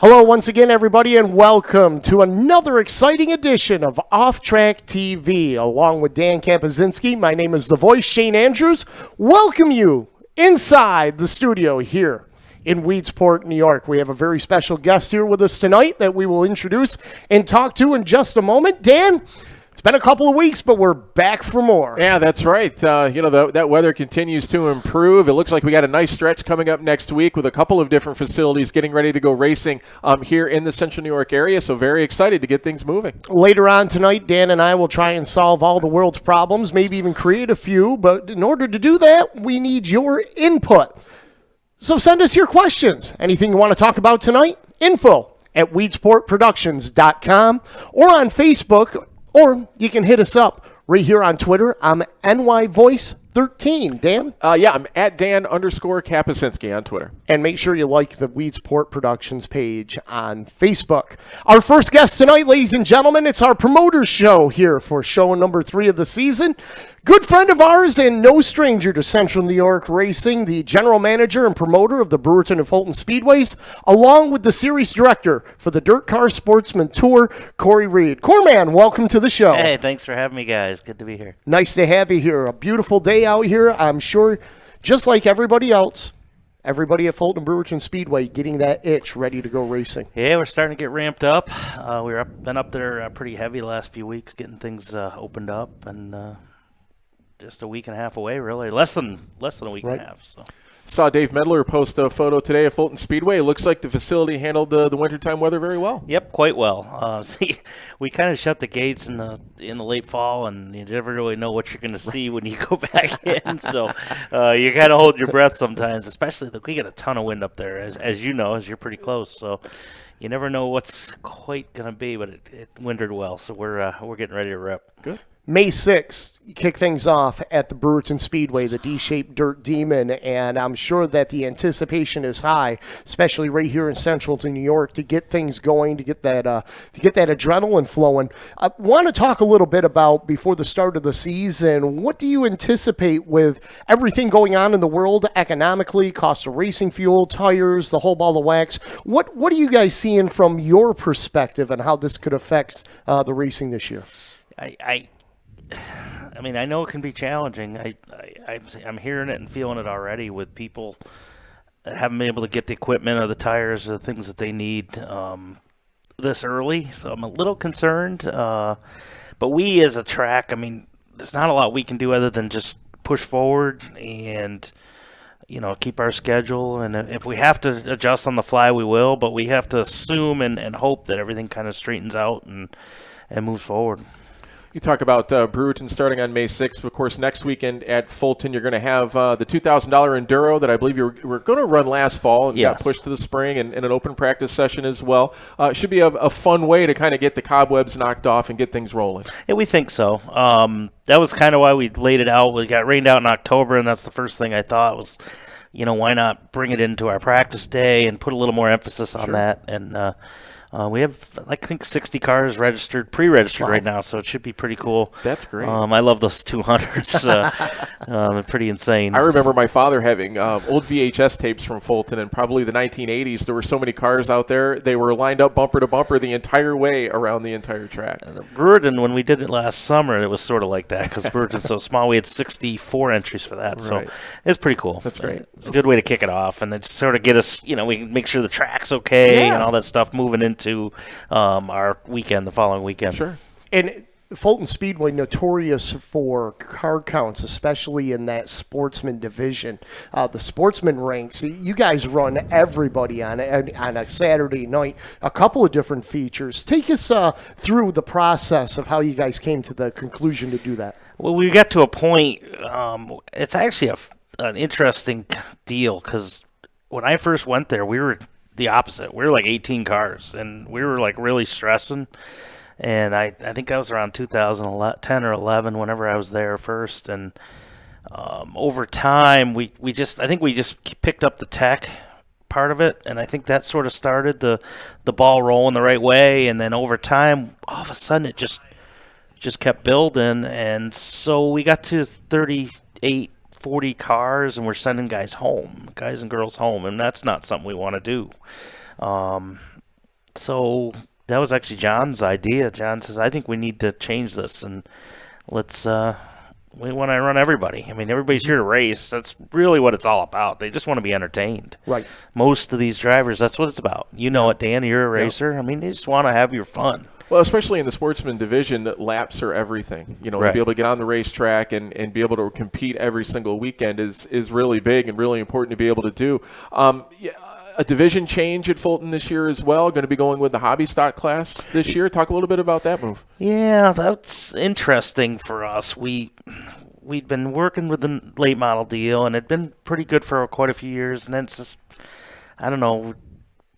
Hello once again, everybody, and welcome to another exciting edition of Off Track TV. Along with Dan Kapuscinski, my name is The Voice, Shane Andrews. Welcome you inside the studio here in Weedsport, New York. We have a very special guest here with us tonight that we will introduce and talk to in just a moment. Dan, it's been a couple of weeks, but we're back for more. Yeah, that's right. That weather continues to improve. It looks like we got a nice stretch coming up next week with a couple of different facilities getting ready to go racing here in the Central New York area. So very excited to get things moving. Later on tonight, Dan and I will try and solve all the world's problems, maybe even create a few. But in order to do that, we need your input. So send us your questions. Anything you want to talk about tonight? info@weedsportproductions.com or on Facebook. Or you can hit us up right here on Twitter. I'm NYVoice13. Dan? I'm at Dan_Kapuscinski on Twitter. And make sure you like the Weedsport Productions page on Facebook. Our first guest tonight, ladies and gentlemen, it's our promoter show here for show number 3 of the season. Good friend of ours and no stranger to Central New York racing, the general manager and promoter of the Brewerton and Fulton Speedways, along with the series director for the Dirt Car Sportsman Tour, Cory Reed. Corman, welcome to the show. Hey, thanks for having me, guys. Good to be here. Nice to have you here. A beautiful day out here. I'm sure, just like everybody else, everybody at Fulton Brewerton Speedway getting that itch ready to go racing. Yeah, we're starting to get ramped up. Been up there pretty heavy the last few weeks, getting things opened up, and just a week and a half away, really. Less than a week and a half. So. Saw Dave Medler post a photo today of Fulton Speedway. It looks like the facility handled the wintertime weather very well. Yep, quite well. We kind of shut the gates in the late fall, and you never really know what you're going to see when you go back in. So you kind of hold your breath sometimes, especially we get a ton of wind up there, as you know, as you're pretty close. So you never know what's quite going to be, but it wintered well. So we're getting ready to rip. Good. May 6th, you kick things off at the Brewerton Speedway, the D-shaped Dirt Demon, and I'm sure that the anticipation is high, especially right here in Central to New York, to get things going, to get that adrenaline flowing. I want to talk a little bit about, before the start of the season, what do you anticipate with everything going on in the world economically, cost of racing fuel, tires, the whole ball of wax? What are you guys seeing from your perspective and how this could affect the racing this year? I mean, I know it can be challenging. I'm hearing it and feeling it already with people that haven't been able to get the equipment or the tires or the things that they need this early. So I'm a little concerned. But we as a track, I mean, there's not a lot we can do other than just push forward and, keep our schedule. And if we have to adjust on the fly, we will. But we have to assume and hope that everything kind of straightens out and moves forward. You talk about Brewerton starting on May 6th. Of course, next weekend at Fulton, you're going to have the $2,000 Enduro that I believe you were going to run last fall and got pushed to the spring, and an open practice session as well. Should be a fun way to kind of get the cobwebs knocked off and get things rolling. Yeah, we think so. That was kind of why we laid it out. We got rained out in October, and that's the first thing I thought was, why not bring it into our practice day and put a little more emphasis on that. And we have, I think, 60 cars pre-registered right now, so it should be pretty cool. That's great. I love those 200s. They're pretty insane. I remember my father having old VHS tapes from Fulton in probably the 1980s. There were so many cars out there. They were lined up bumper to bumper the entire way around the entire track. Brewerton, when we did it last summer, it was sort of like that because Brewerton's so small. We had 64 entries for that, so it's pretty cool. That's great. It's a good way to kick it off, and it just sort of get us, we can make sure the track's okay and all that stuff moving into our weekend, the following weekend. Sure. And Fulton Speedway, notorious for car counts, especially in that sportsman division. The sportsman ranks, you guys run everybody on a Saturday night, a couple of different features. Take us through the process of how you guys came to the conclusion to do that. Well, we got to a point, it's actually an interesting deal because when I first went there, we were the opposite. We were like 18 cars, and we were like really stressing. And I think that was around 2010 or 11 whenever I was there first. And over time, I think we just picked up the tech part of it, and I think that sort of started the ball rolling the right way. And then over time, all of a sudden, it just kept building. And so we got to 38, 40 cars, and we're sending guys and girls home, and that's not something we want to do. So that was actually John's idea. John says, I think we need to change this, and let's we want to run everybody. I mean, everybody's here to race. That's really what it's all about. They just want to be entertained. Right. Most of these drivers, that's what it's about. You know it, Dan. You're a racer. I mean, they just want to have your fun. Well, especially in the sportsman division, laps are everything. You know, to be able to get on the racetrack and be able to compete every single weekend is really big and really important to be able to do. A division change at Fulton this year as well. Going to be going with the hobby stock class this year. Talk a little bit about that move. Yeah, that's interesting for us. We'd been working with the late model deal, and it'd been pretty good for quite a few years. And then it's just, I don't know,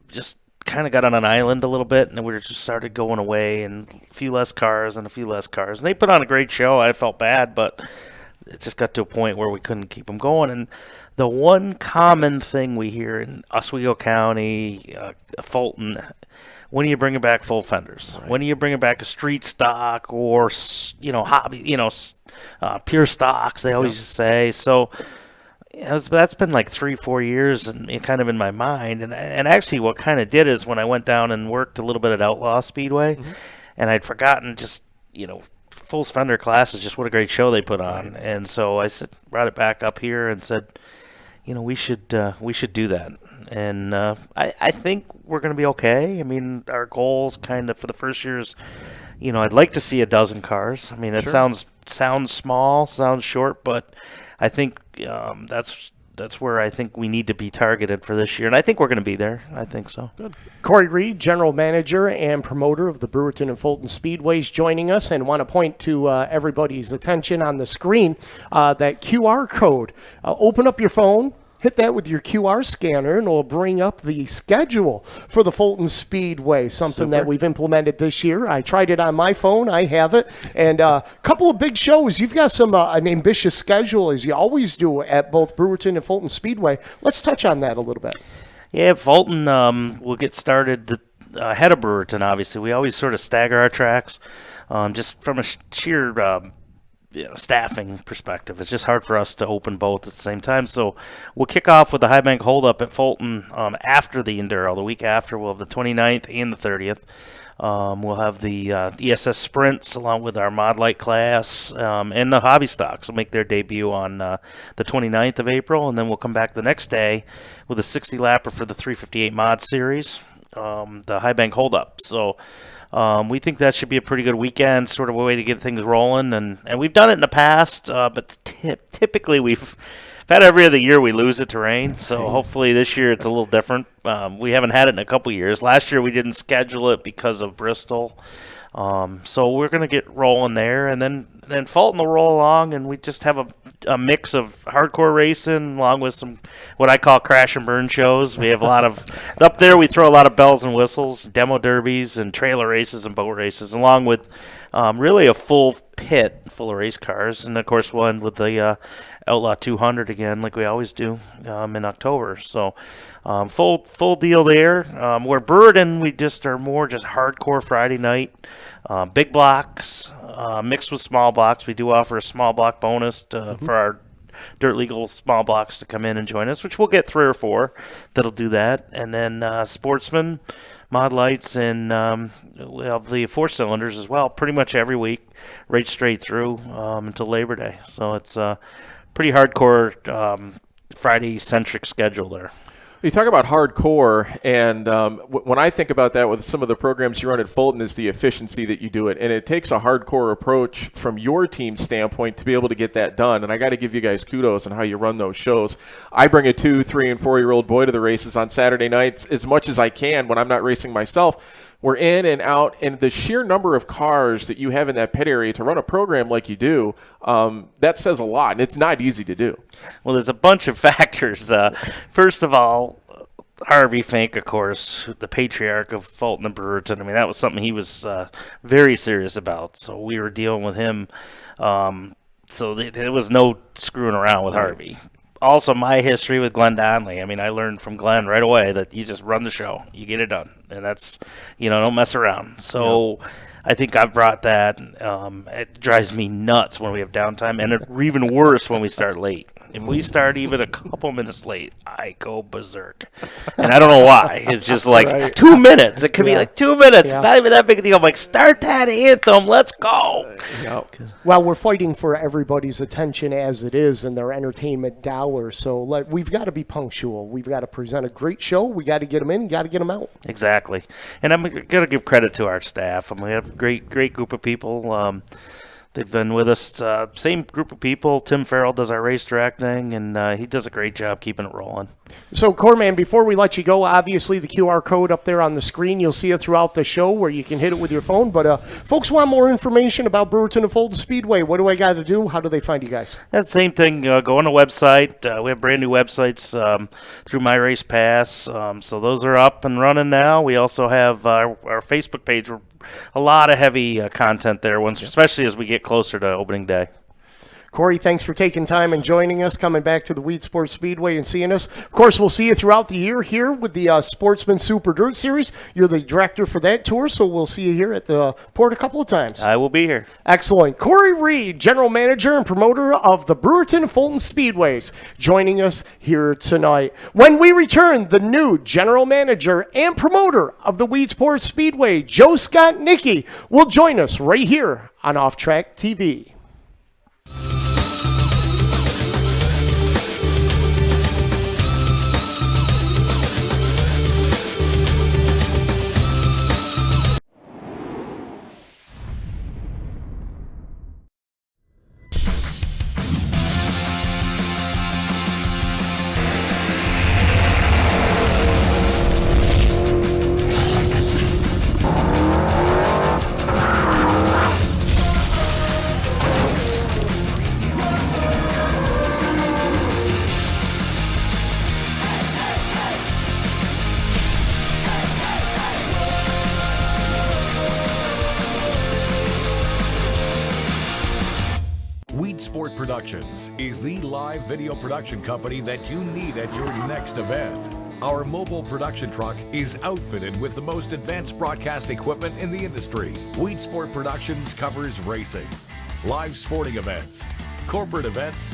just kind of got on an island a little bit, and we just started going away, and a few less cars and a few less cars. And they put on a great show. I felt bad, but it just got to a point where we couldn't keep them going. And the one common thing we hear in Oswego County, Fulton, when are you bringing back full fenders? Right. When are you bringing back a street stock or, hobby, pure stocks, they always say. So that's been like 3-4 years and kind of in my mind. And actually what kind of did is when I went down and worked a little bit at Outlaw Speedway, and I'd forgotten just, full fender classes, just what a great show they put on. Right. And so I brought it back up here and said, we should do that. And I think we're going to be okay. I mean, our goals kind of for the first year is, I'd like to see a dozen cars. I mean, it sounds small, sounds short, but I think that's where I think we need to be targeted for this year. And I think we're going to be there. I think so. Good. Cory Reed, General Manager and Promoter of the Brewerton and Fulton Speedways, joining us, and want to point to everybody's attention on the screen, that QR code. Open up your phone. Hit that with your QR scanner, and it'll bring up the schedule for the Fulton Speedway, something that we've implemented this year. I tried it on my phone. I have it. And a couple of big shows. You've got an ambitious schedule, as you always do, at both Brewerton and Fulton Speedway. Let's touch on that a little bit. Yeah, Fulton will get started ahead of Brewerton, obviously. We always sort of stagger our tracks just from a sheer staffing perspective. It's just hard for us to open both at the same time. So we'll kick off with the High Bank Holdup at Fulton after the Enduro. The week after, we'll have the 29th and the 30th. We'll have the ESS Sprints along with our Mod Light class and the Hobby Stocks will make their debut on the 29th of April. And then we'll come back the next day with a 60-lapper for the 358 Mod Series, the High Bank Holdup. So we think that should be a pretty good weekend, sort of a way to get things rolling. And we've done it in the past, but typically we've had every other year we lose it to rain. So hopefully this year it's a little different. We haven't had it in a couple years. Last year we didn't schedule it because of Bristol. So we're going to get rolling there. And then Fulton will roll along, and we just have a mix of hardcore racing along with some what I call crash and burn shows. We have a lot of up there. We throw a lot of bells and whistles, demo derbies, and trailer races and boat races, along with really a full pit full of race cars. And of course, we'll end with the Outlaw 200 again, like we always do in October. So full deal there. Where Brewerton, we just are more just hardcore Friday night, big blocks mixed with small blocks. We do offer a small block bonus for our Dirt Legal small blocks to come in and join us, which we'll get 3 or 4 that'll do that. And then Sportsman, Mod Lights, and we have the 4-cylinders as well, pretty much every week, right straight through until Labor Day. So it's a pretty hardcore Friday-centric schedule there. You talk about hardcore, and when I think about that with some of the programs you run at Fulton is the efficiency that you do it. And it takes a hardcore approach from your team standpoint to be able to get that done. And I got to give you guys kudos on how you run those shows. I bring a 2-, 3-, and 4-year-old boy to the races on Saturday nights as much as I can when I'm not racing myself. We're in and out, and the sheer number of cars that you have in that pit area to run a program like you do, that says a lot, and it's not easy to do. Well, there's a bunch of factors. First of all, Harvey Fink, of course, the patriarch of Fulton and Brewerton. I mean, that was something he was very serious about, so we were dealing with him. So there was no screwing around with Harvey. Also, my history with Glenn Donnelly. I mean, I learned from Glenn right away that you just run the show. You get it done. And that's, don't mess around. So I think I've brought that. It drives me nuts when we have downtime, and even worse when we start late. If we start even a couple minutes late, I go berserk. And I don't know why. It's just like 2 minutes. It could be like 2 minutes. It's not even that big a deal. I'm like, start that anthem. Let's go. Well, we're fighting for everybody's attention as it is and their entertainment dollars. So we've got to be punctual. We've got to present a great show. We got to get them in. Got to get them out. Exactly. And I'm going to give credit to our staff. We have a great group of people. They've been with us, same group of people. Tim Farrell does our race directing, and he does a great job keeping it rolling. So, Corman, before we let you go, obviously the QR code up there on the screen, you'll see it throughout the show where you can hit it with your phone. But folks want more information about Brewerton and Fulton Speedway. What do I got to do? How do they find you guys? That same thing. Go on the website. We have brand new websites through My Race Pass. So those are up and running now. We also have our Facebook page. A lot of heavy content there, especially as we get closer to opening day. Cory, thanks for taking time and joining us, coming back to the Weedsport Speedway and seeing us. Of course, we'll see you throughout the year here with the Sportsman Super Dirt Series. You're the director for that tour, so we'll see you here at the port a couple of times. I will be here. Excellent. Cory Reed, general manager and promoter of the Brewerton and Fulton Speedways, joining us here tonight. When we return, the new general manager and promoter of the Weedsport Speedway, Joe Skotnicki, will join us right here on Off Track TV. Weedsport Productions is the live video production company that you need at your next event. Our mobile production truck is outfitted with the most advanced broadcast equipment in the industry. Weedsport Productions covers racing, live sporting events, corporate events,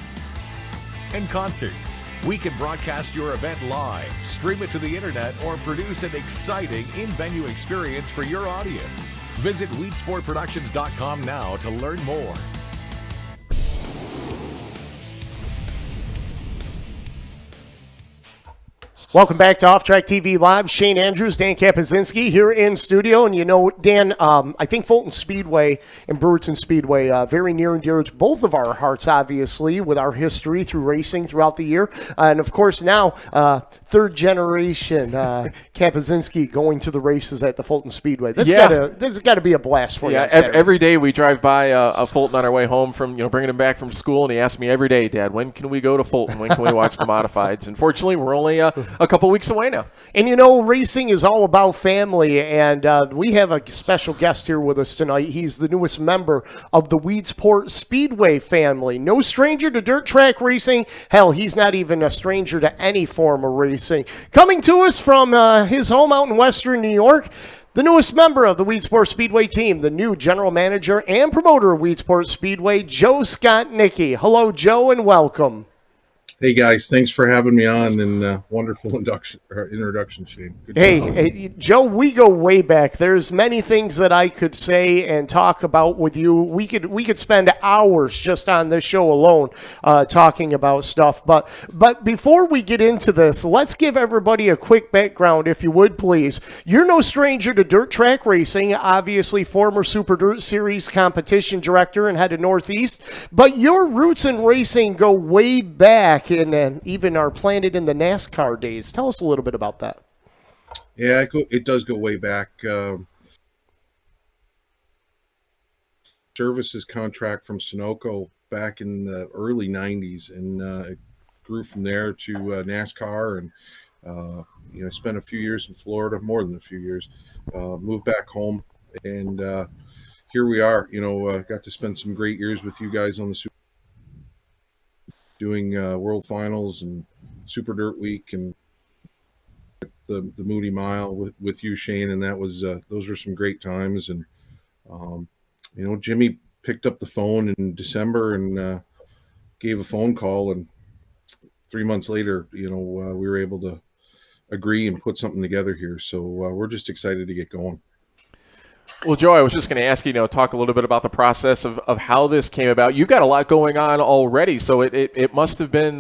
and concerts. We can broadcast your event live, stream it to the internet, or produce an exciting in-venue experience for your audience. Visit weedsportproductions.com now to learn more. Welcome back to Off Track TV Live. Shane Andrews, Dan Kapuscinski here in studio. And you know, Dan, I think Fulton Speedway and Brewerton Speedway, very near and dear to both of our hearts, obviously, with our history through racing throughout the year. And of course, now, third generation Kapuscinski going to the races at the Fulton Speedway. This has got to be a blast for you. Every day we drive by a Fulton on our way home from, bringing him back from school, and he asks me every day, Dad, when can we go to Fulton? When can we watch the modifieds? Unfortunately, we're only a couple weeks away now. And you know, racing is all about family, and we have a special guest here with us tonight. He's the newest member of the Weedsport Speedway family. No stranger to dirt track racing. Hell, he's not even a stranger to any form of racing. Coming to us from his home out in Western New York, the newest member of the Weedsport Speedway team, the new general manager and promoter of Weedsport Speedway, Joe Skotnicki. Hello, Joe, and welcome. Hey guys, thanks for having me on, and wonderful introduction, Shane. Hey, Joe, we go way back. There's many things that I could say and talk about with you. We could spend hours just on this show alone talking about stuff. But before we get into this, let's give everybody a quick background, if you would, please. You're no stranger to dirt track racing, obviously former Super Dirt Series competition director and head of Northeast. But your roots in racing go way back and even are planted in the NASCAR days. Tell us a little bit about that. Yeah, it does go way back. Services contract from Sunoco back in the early 90s, and it grew from there to NASCAR, and I spent a few years in Florida, more than a few years, moved back home, and here we are. Got to spend some great years with you guys on the Super, doing World Finals and Super Dirt Week and the Moody Mile with you, Shane, and that was those were some great times. And Jimmy picked up the phone in December and gave a phone call, and 3 months later, we were able to agree and put something together here. So we're just excited to get going. Well, Joe, I was just going to ask you, talk a little bit about the process of how this came about. You've got a lot going on already, so it must have been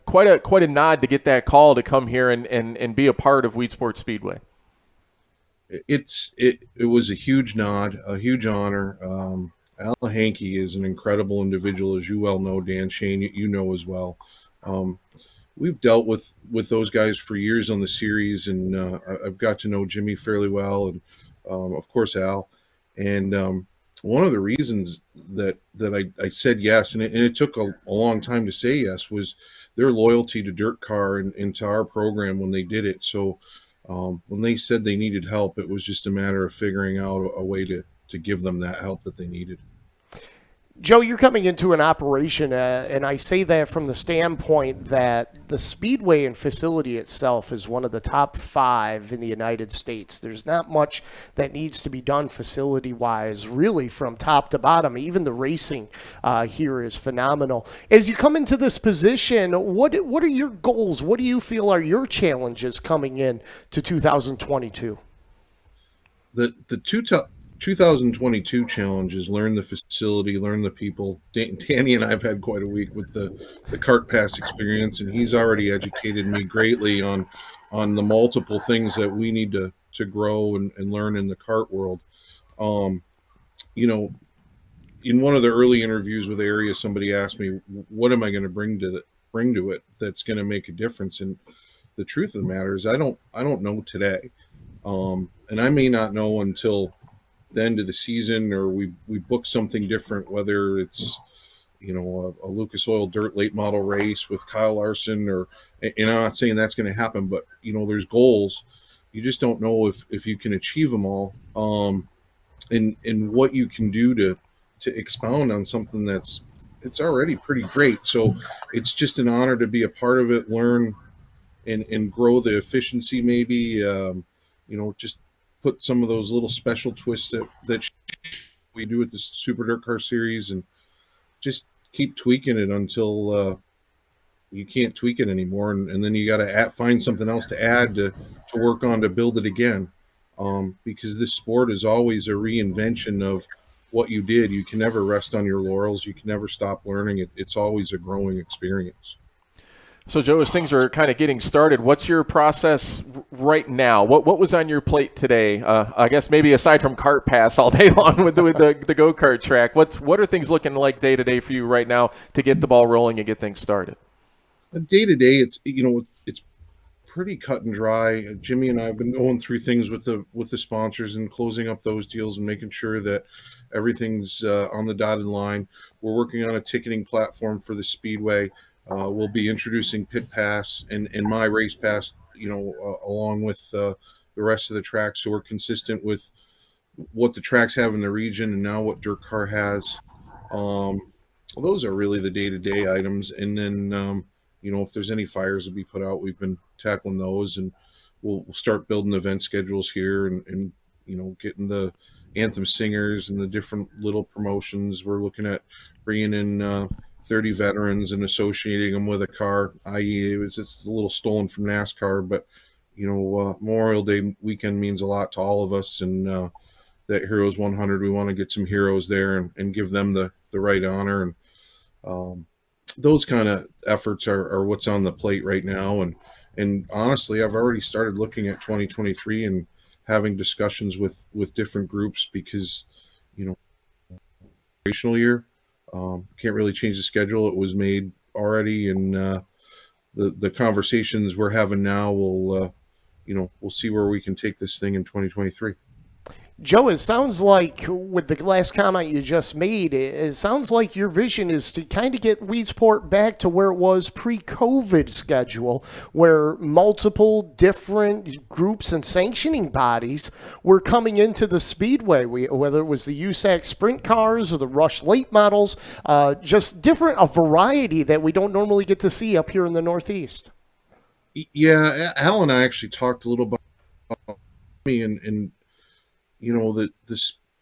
quite a nod to get that call to come here and be a part of Weedsport Speedway. It was a huge nod, a huge honor. Al Hankey is an incredible individual, as you well know, Dan Shane, you know as well. We've dealt with those guys for years on the series, and I've got to know Jimmy fairly well, and of course Al. And one of the reasons that I said yes, and it took a long time to say yes, was their loyalty to Dirt Car and to our program when they did it. So when they said they needed help, it was just a matter of figuring out a way to give them that help that they needed. Joe, you're coming into an operation, and I say that from the standpoint that the Speedway and facility itself is one of the top 5 in the United States. There's not much that needs to be done facility-wise, really, from top to bottom. Even the racing here is phenomenal. As you come into this position, what are your goals? What do you feel are your challenges coming in to 2022? The 2022 challenge is learn the facility, learn the people. Danny and I have had quite a week with the kart pass experience, and he's already educated me greatly on the multiple things that we need to grow and learn in the kart world. In one of the early interviews with Area, somebody asked me, what am I going to bring to it that's going to make a difference? And the truth of the matter is I don't know today. And I may not know until the end of the season, or we book something different, whether it's a Lucas Oil Dirt late model race with Kyle Larson, and I'm not saying that's going to happen, but there's goals. You just don't know if you can achieve them all, and what you can do to expound on something it's already pretty great. So it's just an honor to be a part of it, learn and grow the efficiency, maybe just put some of those little special twists that we do with the Super Dirt Car Series, and just keep tweaking it until you can't tweak it anymore, and then you got to find something else to add to work on to build it again, because this sport is always a reinvention of what you did. You can never rest on your laurels. You can never stop learning. It's always a growing experience. So, Joe, as things are kind of getting started, what's your process right now? What was on your plate today? I guess maybe aside from kart pass all day long with the go-kart track, what are things looking like day to day for you right now to get the ball rolling and get things started? Day to day, it's pretty cut and dry. Jimmy and I have been going through things with the sponsors and closing up those deals and making sure that everything's on the dotted line. We're working on a ticketing platform for the Speedway. We'll be introducing Pit Pass and My Race Pass, along with the rest of the track, so we're consistent with what the tracks have in the region and now what Dirt Car has. Those are really the day-to-day items, and then if there's any fires to be put out, we've been tackling those, and we'll start building event schedules here and getting the anthem singers and the different little promotions. We're looking at bringing in 30 veterans and associating them with a car, i.e. it's a little stolen from NASCAR, but Memorial Day weekend means a lot to all of us, and that Heroes 100, we want to get some heroes there and give them the right honor, and those kind of efforts are what's on the plate right now. And honestly, I've already started looking at 2023 and having discussions with different groups, because operational year, can't really change the schedule. It was made already, and the conversations we're having now will we'll see where we can take this thing in 2023. Joe, it sounds like with the last comment you just made, it sounds like your vision is to kind of get Weedsport back to where it was pre-COVID schedule, where multiple different groups and sanctioning bodies were coming into the Speedway, whether it was the USAC sprint cars or the Rush late models, just a variety that we don't normally get to see up here in the Northeast. Yeah, Al and I actually talked a little about me and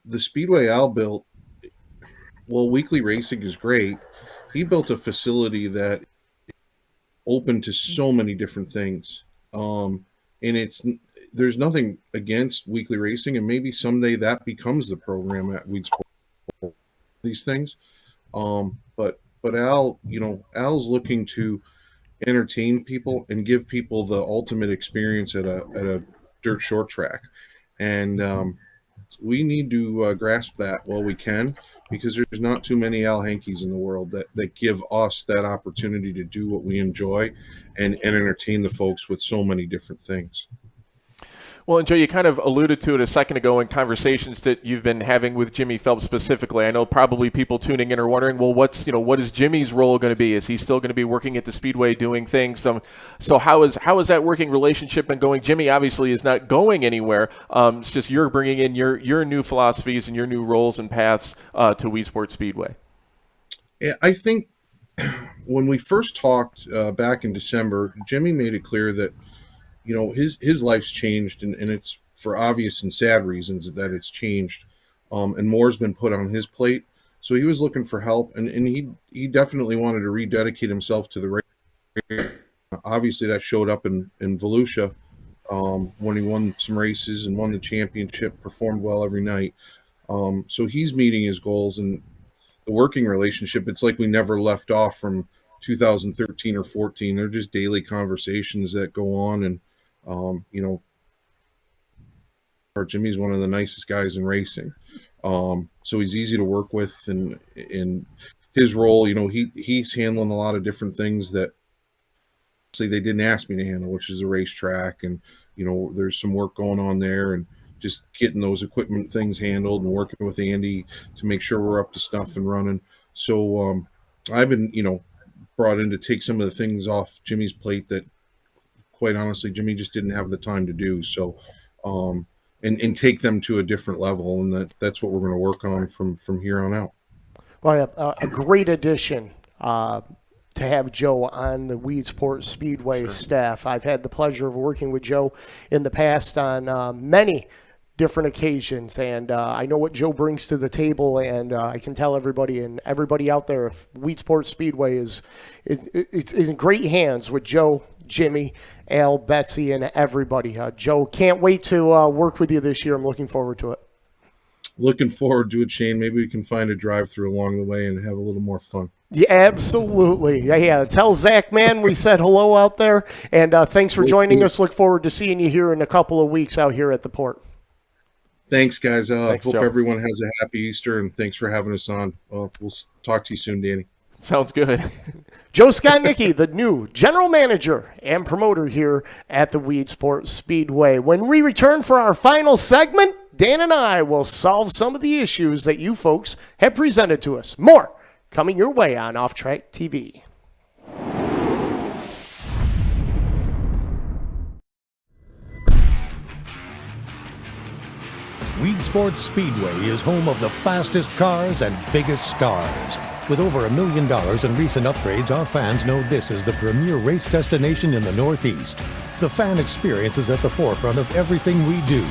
the Speedway Al built, well, weekly racing is great. He built a facility that open to so many different things. And there's nothing against weekly racing, and maybe someday that becomes the program at Weedsport, these things. But Al, Al's looking to entertain people and give people the ultimate experience at a dirt short track. And we need to grasp that while we can, because there's not too many Al Hankies in the world that give us that opportunity to do what we enjoy and entertain the folks with so many different things. Well, and Joe, you kind of alluded to it a second ago in conversations that you've been having with Jimmy Phelps specifically. I know probably people tuning in are wondering, well, what is Jimmy's role going to be? Is he still going to be working at the Speedway doing things? So how is that working relationship been going? Jimmy obviously is not going anywhere. It's just you're bringing in your new philosophies and your new roles and paths to Weedsport Speedway. Yeah, I think when we first talked back in December, Jimmy made it clear that his life's changed, and it's for obvious and sad reasons that it's changed, and more's been put on his plate. So he was looking for help, and he definitely wanted to rededicate himself to the race. Obviously, that showed up in Volusia when he won some races and won the championship, performed well every night. So he's meeting his goals, and the working relationship, it's like we never left off from 2013 or 14. They're just daily conversations that go on, and Jimmy's one of the nicest guys in racing. So he's easy to work with, and in his role, he's handling a lot of different things that they didn't ask me to handle, which is a racetrack, and there's some work going on there, and just getting those equipment things handled and working with Andy to make sure we're up to snuff and running. So I've been brought in to take some of the things off Jimmy's plate that, quite honestly, Jimmy just didn't have the time to do. So, and take them to a different level, and that's what we're going to work on from here on out. Well, a great addition to have Joe on the Weedsport Speedway staff. I've had the pleasure of working with Joe in the past on many different occasions, and I know what Joe brings to the table, and I can tell everybody out there, if Weedsport Speedway is in great hands with Joe, Jimmy, Al, Betsy, and everybody. Joe, can't wait to work with you this year. I'm looking forward to it. Looking forward to it, Shane. Maybe we can find a drive-through along the way and have a little more fun. Yeah, absolutely. Yeah. Tell Zach, man, we said hello out there, and thanks for joining us. Look forward to seeing you here in a couple of weeks out here at the port. Thanks, guys. Thanks, hope Joe. Everyone has a happy Easter, and thanks for having us on. We'll talk to you soon, Danny. Sounds good. Joe Skotnicki, the new general manager and promoter here at the Weedsport Speedway. When we return for our final segment, Dan and I will solve some of the issues that you folks have presented to us. More coming your way on Off Track TV. Weedsport Speedway is home of the fastest cars and biggest stars. With over $1 million in recent upgrades, our fans know this is the premier race destination in the Northeast. The fan experience is at the forefront of everything we do.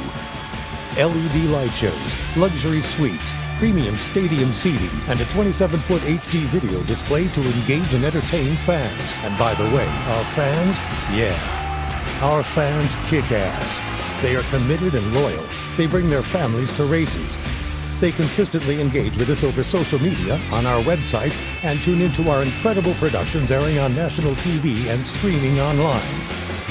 LED light shows, luxury suites, premium stadium seating, and a 27-foot HD video display to engage and entertain fans. And by the way, our fans? Yeah, our fans kick ass. They are committed and loyal. They bring their families to races. They consistently engage with us over social media, on our website, and tune into our incredible productions airing on national TV and streaming online.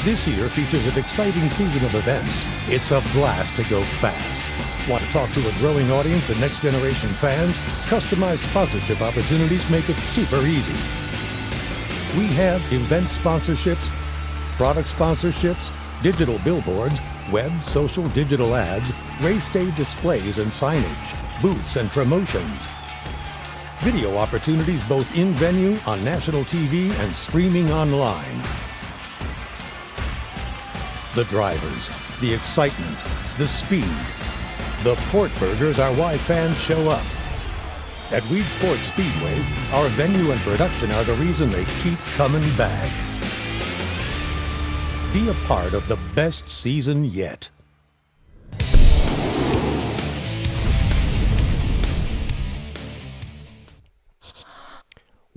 This year features an exciting season of events. It's a blast to go fast. Want to talk to a growing audience and next-generation fans? Customized sponsorship opportunities make it super easy. We have event sponsorships, product sponsorships, digital billboards, web, social, digital ads, race day displays and signage, booths and promotions. Video opportunities both in venue, on national TV, and streaming online. The drivers, the excitement, the speed. The Port Burgers are why fans show up. At Weedsport Speedway, our venue and production are the reason they keep coming back. Be a part of the best season yet.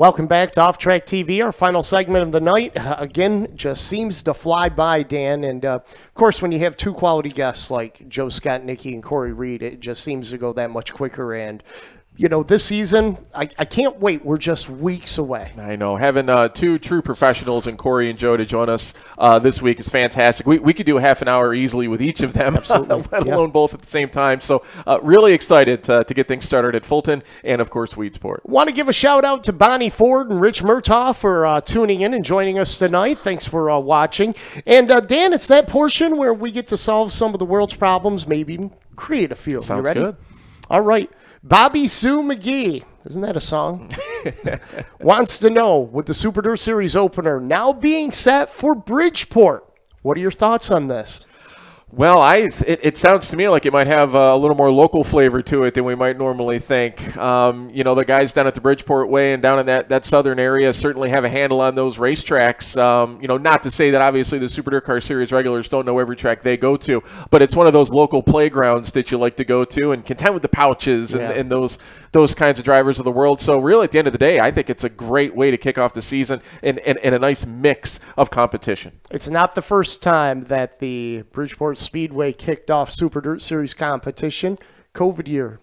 Welcome back to Off Track TV, our final segment of the night. Again, just seems to fly by, Dan. And, of course, when you have two quality guests like Joe Skotnicki and Cory Reed, it just seems to go that much quicker. And, you know, this season, I can't wait. We're just weeks away. I know. Having two true professionals in Cory and Joe to join us this week is fantastic. We could do a half an hour easily with each of them, let alone both at the same time. So really excited to get things started at Fulton and, of course, Weedsport. Want to give a shout-out to Bonnie Ford and Rich Murtaugh for tuning in and joining us tonight. Thanks for watching. And, Dan, it's that portion where we get to solve some of the world's problems, maybe even create a few. Sounds you ready? good. All right. Bobby Sue McGee, isn't that a song? Wants to know, with the Super Dirt Series opener now being set for Bridgeport, what are your thoughts on this? Well, it sounds to me like it might have a little more local flavor to it than we might normally think. You know, the guys down at the Bridgeport Way and down in that southern area certainly have a handle on those racetracks. You know, not to say that obviously the Super Dirt Car Series regulars don't know every track they go to, but it's one of those local playgrounds that you like to go to and contend with the pouches and those kinds of drivers of the world. So really, at the end of the day, I think it's a great way to kick off the season and a nice mix of competition. It's not the first time that the Bridgeport Speedway kicked off Super Dirt Series competition. COVID year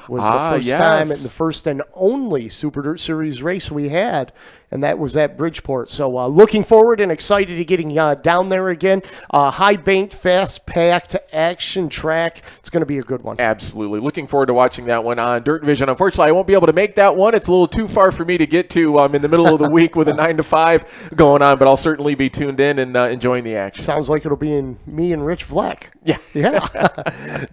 was the first time and the first and only Super Dirt Series race we had, and that was at Bridgeport. So looking forward and excited to getting down there again. High-banked, fast-packed action track. It's going to be a good one. Absolutely. Looking forward to watching that one on Dirt Vision. Unfortunately, I won't be able to make that one. It's a little too far for me to get to in the middle of the week with a 9 to 5 going on, but I'll certainly be tuned in and enjoying the action. Sounds like it'll be in me and Rich Vleck. Yeah.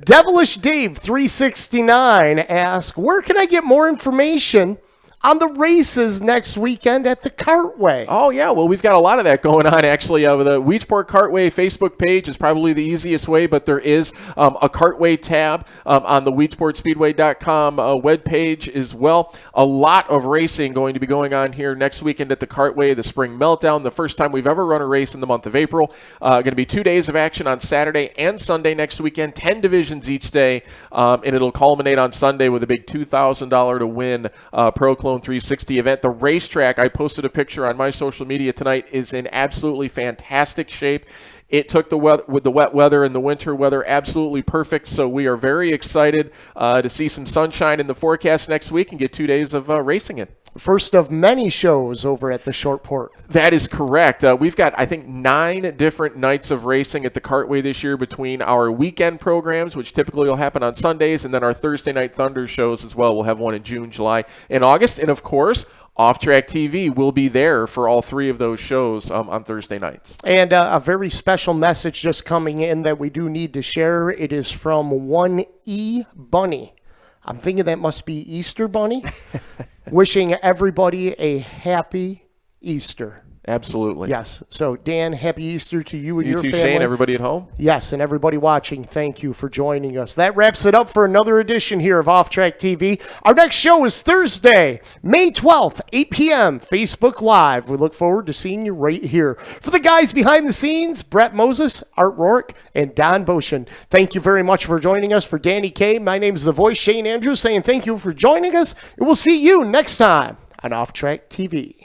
Devilish Dave 369 asks, where can I get more information on the races next weekend at the Kartway? Oh, yeah. Well, we've got a lot of that going on, actually. The Weedsport Kartway Facebook page is probably the easiest way, but there is a Kartway tab on the WeedsportSpeedway.com webpage as well. A lot of racing going to be going on here next weekend at the Kartway, the Spring Meltdown, the first time we've ever run a race in the month of April. Going to be 2 days of action on Saturday and Sunday next weekend, 10 divisions each day, and it'll culminate on Sunday with a big $2,000 to win Pro Clone 360 event. The racetrack, I posted a picture on my social media tonight, is in absolutely fantastic shape. It took the wet weather and the winter weather absolutely perfect, so we are very excited to see some sunshine in the forecast next week and get 2 days of racing in. First of many shows over at the Shortport. That is correct. We've got, I think, 9 different nights of racing at the Kartway this year between our weekend programs, which typically will happen on Sundays, and then our Thursday Night Thunder shows as well. We'll have one in June, July, and August. And, of course, Off Track TV will be there for all 3 of those shows on Thursday nights. And a very special message just coming in that we do need to share. It is from 1E Bunny. I'm thinking that must be Easter Bunny. Wishing everybody a happy Easter. Absolutely. Yes. So, Dan, happy Easter to you and you your too, family. Shane, everybody at home. Yes, and everybody watching, thank you for joining us. That wraps it up for another edition here of Off Track TV. Our next show is Thursday, May 12th, 8 p.m., Facebook Live. We look forward to seeing you right here. For the guys behind the scenes, Brett Moses, Art Rourke, and Don Boshin, thank you very much for joining us. For Danny K, my name is The Voice, Shane Andrews, saying thank you for joining us, and we'll see you next time on Off Track TV.